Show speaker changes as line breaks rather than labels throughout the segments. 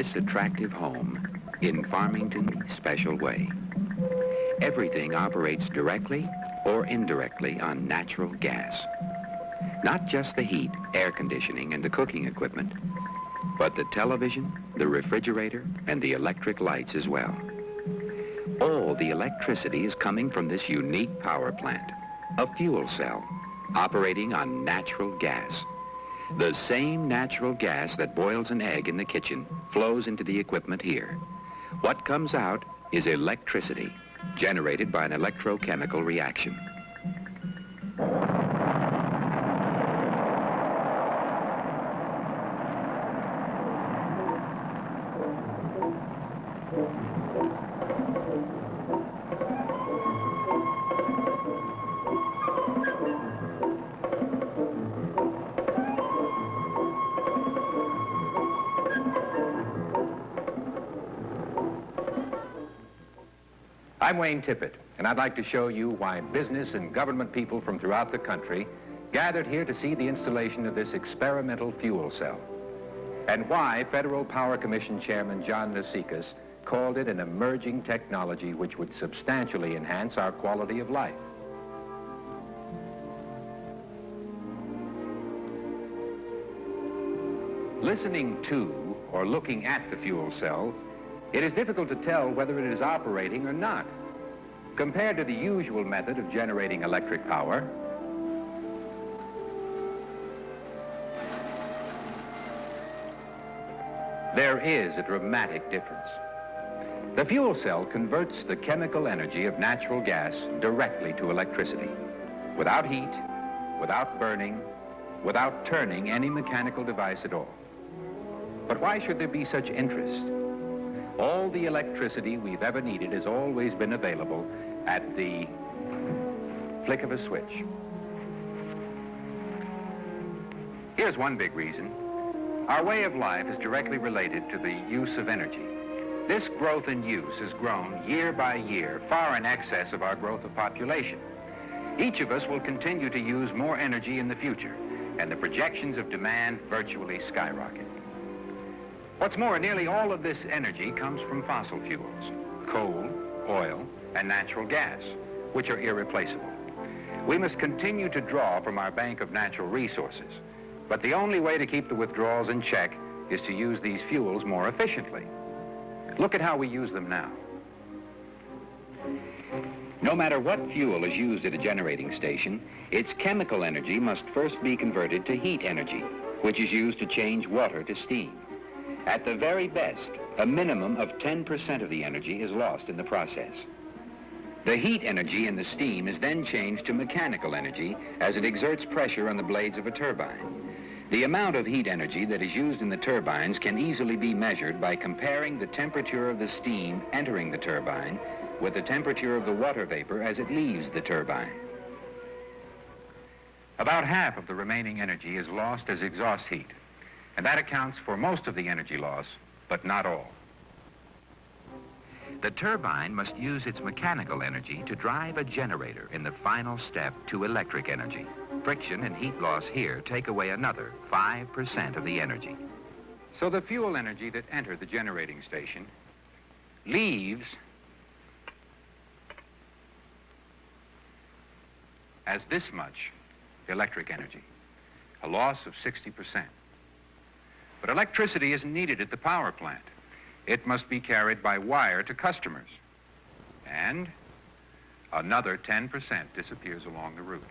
this attractive home in Farmington's special way. Everything operates directly or indirectly on natural gas. Not just the heat, air conditioning, and the cooking equipment, but the television, the refrigerator, and the electric lights as well. All the electricity is coming from this unique power plant, a fuel cell, operating on natural gas. The same natural gas that boils an egg in the kitchen flows into the equipment here. What comes out is electricity, generated by an electrochemical reaction.
I'm Wayne Tippett, and I'd like to show you why business and government people from throughout the country gathered here to see the installation of this experimental fuel cell, and why Federal Power Commission Chairman John Nasicas called it an emerging technology which would substantially enhance our quality of life. Listening to or looking at the fuel cell, it is difficult to tell whether it is operating or not. Compared to the usual method of generating electric power, there is a dramatic difference. The fuel cell converts the chemical energy of natural gas directly to electricity, without heat, without burning, without turning any mechanical device at all. But why should there be such interest? All the electricity we've ever needed has always been available at the flick of a switch. Here's one big reason. Our way of life is directly related to the use of energy. This growth in use has grown year by year, far in excess of our growth of population. Each of us will continue to use more energy in the future, and the projections of demand virtually skyrocket. What's more, nearly all of this energy comes from fossil fuels, coal, oil, and natural gas, which are irreplaceable. We must continue to draw from our bank of natural resources, but the only way to keep the withdrawals in check is to use these fuels more efficiently. Look at how we use them now.
No matter what fuel is used at a generating station, its chemical energy must first be converted to heat energy, which is used to change water to steam. At the very best, a minimum of 10% of the energy is lost in the process. The heat energy in the steam is then changed to mechanical energy as it exerts pressure on the blades of a turbine. The amount of heat energy that is used in the turbines can easily be measured by comparing the temperature of the steam entering the turbine with the temperature of the water vapor as it leaves the turbine.
About half of the remaining energy is lost as exhaust heat, and that accounts for most of the energy loss, but not all.
The turbine must use its mechanical energy to drive a generator in the final step to electric energy. Friction and heat loss here take away another 5% of the energy.
So the fuel energy that entered the generating station leaves as this much electric energy, a loss of 60%. But electricity isn't needed at the power plant. It must be carried by wire to customers. And another 10% disappears along the route,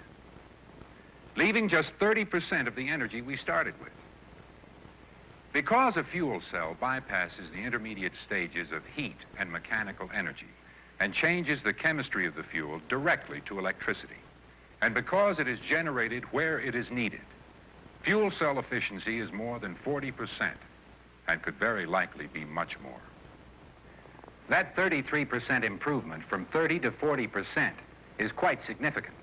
leaving just 30% of the energy we started with. Because a fuel cell bypasses the intermediate stages of heat and mechanical energy and changes the chemistry of the fuel directly to electricity, and because it is generated where it is needed, fuel cell efficiency is more than 40% and could very likely be much more. That 33% improvement from 30 to 40% is quite significant.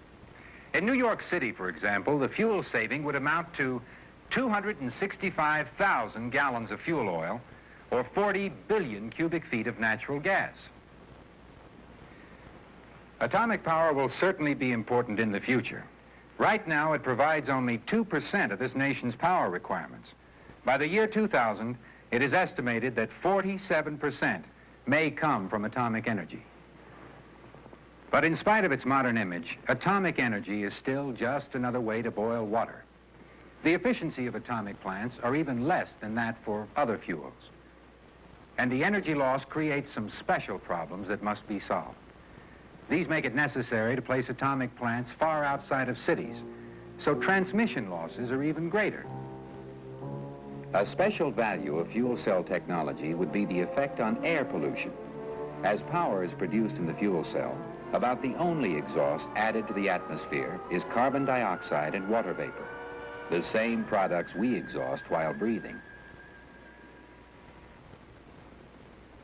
In New York City, for example, the fuel saving would amount to 265,000 gallons of fuel oil or 40 billion cubic feet of natural gas. Atomic power will certainly be important in the future. Right now, it provides only 2% of this nation's power requirements. By the year 2000, It is estimated that 47% may come from atomic energy. But in spite of its modern image, atomic energy is still just another way to boil water. The efficiency of atomic plants are even less than that for other fuels. And the energy loss creates some special problems that must be solved. These make it necessary to place atomic plants far outside of cities, so transmission losses are even greater.
A special value of fuel cell technology would be the effect on air pollution. As power is produced in the fuel cell, about the only exhaust added to the atmosphere is carbon dioxide and water vapor, the same products we exhaust while breathing.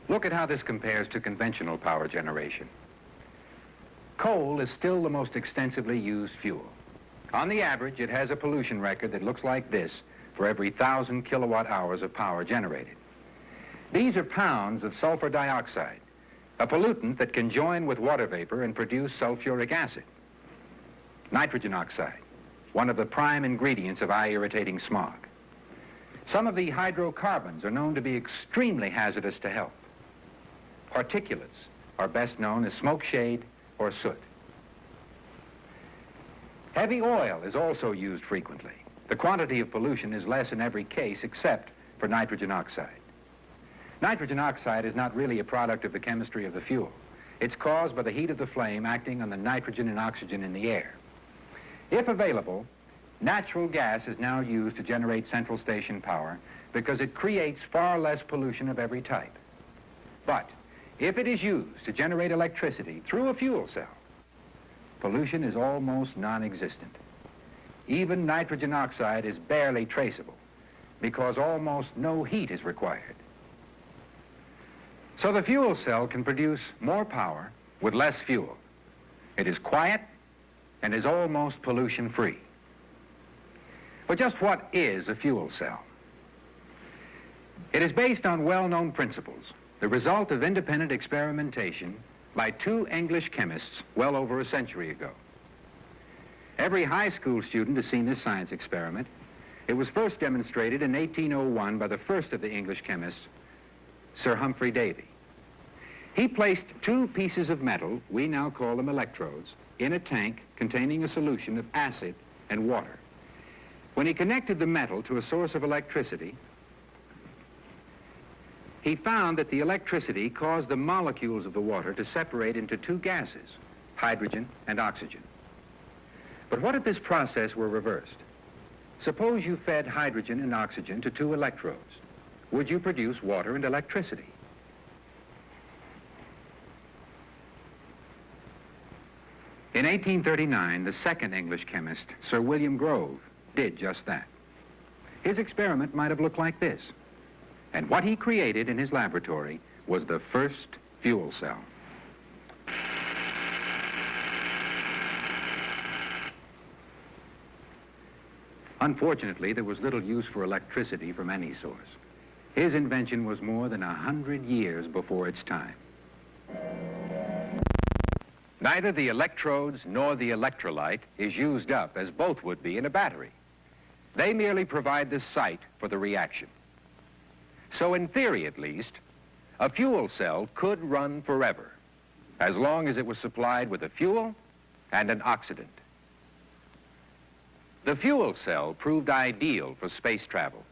Look at how this compares to conventional power generation. Coal is still the most extensively used fuel. On the average, it has a pollution record that looks like this for every 1,000 kilowatt hours of power generated. These are pounds of sulfur dioxide, a pollutant that can join with water vapor and produce sulfuric acid. Nitrogen oxide, one of the prime ingredients of eye-irritating smog. Some of the hydrocarbons are known to be extremely hazardous to health. Particulates are best known as smoke shade or soot. Heavy oil is also used frequently. The quantity of pollution is less in every case except for nitrogen oxide. Nitrogen oxide is not really a product of the chemistry of the fuel. It's caused by the heat of the flame acting on the nitrogen and oxygen in the air. If available, natural gas is now used to generate central station power because it creates far less pollution of every type. But if it is used to generate electricity through a fuel cell, pollution is almost non-existent. Even nitrogen oxide is barely traceable because almost no heat is required. So the fuel cell can produce more power with less fuel. It is quiet and is almost pollution-free. But just what is a fuel cell? It is based on well-known principles, the result of independent experimentation by two English chemists well over a century ago. Every high school student has seen this science experiment. It was first demonstrated in 1801 by the first of the English chemists, Sir Humphrey Davy. He placed two pieces of metal, we now call them electrodes, in a tank containing a solution of acid and water. When he connected the metal to a source of electricity, he found that the electricity caused the molecules of the water to separate into two gases, hydrogen and oxygen. But what if this process were reversed? Suppose you fed hydrogen and oxygen to two electrodes. Would you produce water and electricity? In 1839, the second English chemist, Sir William Grove, did just that. His experiment might have looked like this. And what he created in his laboratory was the first fuel cell. Unfortunately, there was little use for electricity from any source. His invention was more than 100 years before its time. Neither the electrodes nor the electrolyte is used up, as both would be in a battery. They merely provide the site for the reaction. So in theory, at least, a fuel cell could run forever, as long as it was supplied with a fuel and an oxidant. The fuel cell proved ideal for space travel.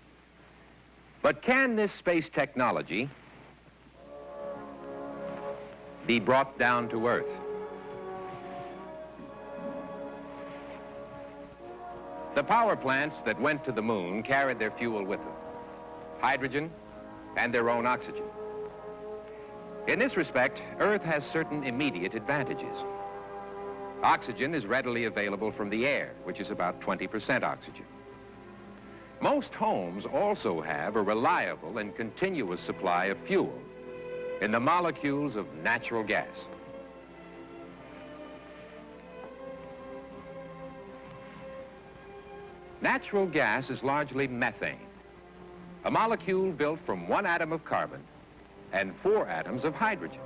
But can this space technology be brought down to Earth? The power plants that went to the moon carried their fuel with them, hydrogen and their own oxygen. In this respect, Earth has certain immediate advantages. Oxygen is readily available from the air, which is about 20% oxygen. Most homes also have a reliable and continuous supply of fuel in the molecules of natural gas. Natural gas is largely methane, a molecule built from one atom of carbon and 4 atoms of hydrogen.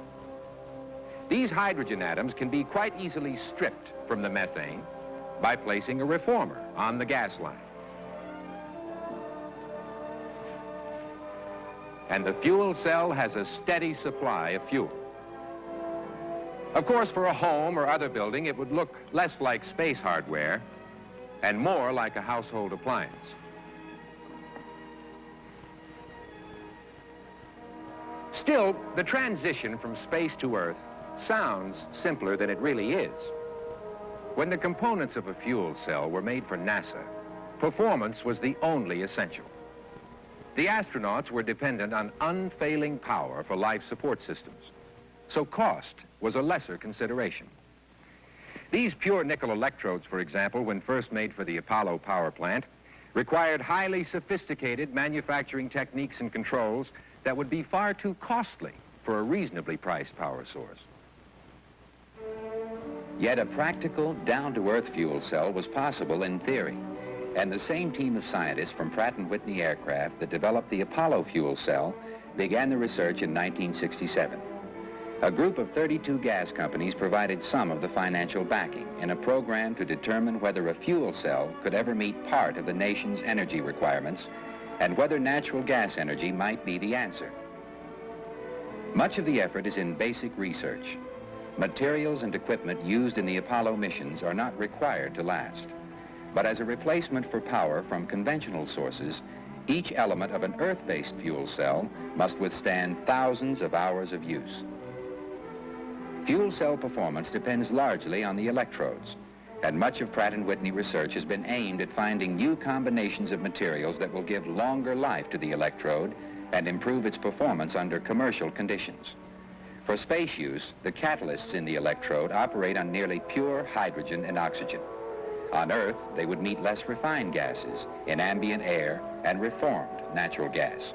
These hydrogen atoms can be quite easily stripped from the methane by placing a reformer on the gas line. and the fuel cell has a steady supply of fuel. Of course, for a home or other building, it would look less like space hardware and more like a household appliance. Still, the transition from space to Earth sounds simpler than it really is. When the components of a fuel cell were made for NASA, performance was the only essential. The astronauts were dependent on unfailing power for life support systems, so cost was a lesser consideration. These pure nickel electrodes, for example, when first made for the Apollo power plant, required highly sophisticated manufacturing techniques and controls that would be far too costly for a reasonably priced power source.
Yet a practical, down-to-earth fuel cell was possible in theory, and the same team of scientists from Pratt & Whitney Aircraft that developed the Apollo fuel cell began the research in 1967. A group of 32 gas companies provided some of the financial backing in a program to determine whether a fuel cell could ever meet part of the nation's energy requirements and whether natural gas energy might be the answer. Much of the effort is in basic research. Materials and equipment used in the Apollo missions are not required to last. But as a replacement for power from conventional sources, each element of an Earth-based fuel cell must withstand thousands of hours of use. Fuel cell performance depends largely on the electrodes, and much of Pratt & Whitney research has been aimed at finding new combinations of materials that will give longer life to the electrode and improve its performance under commercial conditions. For space use, the catalysts in the electrode operate on nearly pure hydrogen and oxygen. On Earth, they would meet less refined gases in ambient air and reformed natural gas.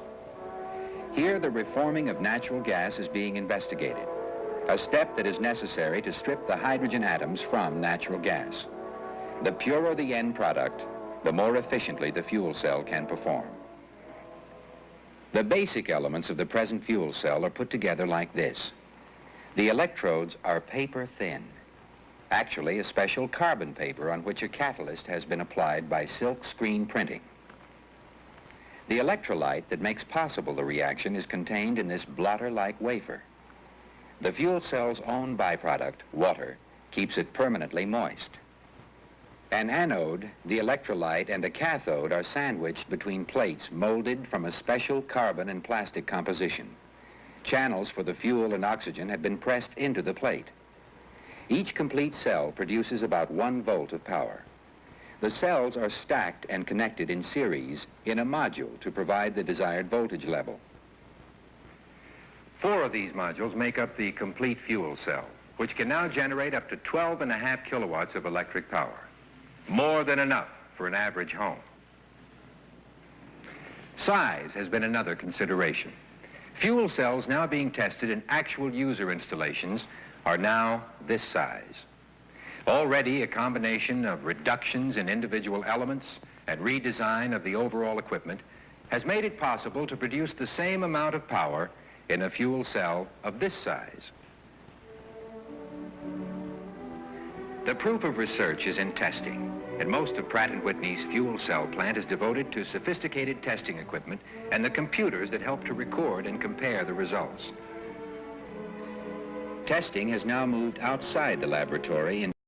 Here, the reforming of natural gas is being investigated, a step that is necessary to strip the hydrogen atoms from natural gas. The purer the end product, the more efficiently the fuel cell can perform. The basic elements of the present fuel cell are put together like this. The electrodes are paper thin, actually a special carbon paper on which a catalyst has been applied by silk screen printing. The electrolyte that makes possible the reaction is contained in this blotter-like wafer. The fuel cell's own byproduct, water, keeps it permanently moist. An anode, the electrolyte, and a cathode are sandwiched between plates molded from a special carbon and plastic composition. Channels for the fuel and oxygen have been pressed into the plate. Each complete cell produces about 1 volt of power. The cells are stacked and connected in series in a module to provide the desired voltage level.
4 of these modules make up the complete fuel cell, which can now generate up to 12.5 kilowatts of electric power. More than enough for an average home. Size has been another consideration. Fuel cells now being tested in actual user installations are now this size. Already a combination of reductions in individual elements and redesign of the overall equipment has made it possible to produce the same amount of power in a fuel cell of this size. The proof of research is in testing, and most of Pratt & Whitney's fuel cell plant is devoted to sophisticated testing equipment and the computers that help to record and compare the results.
Testing has now moved outside the laboratory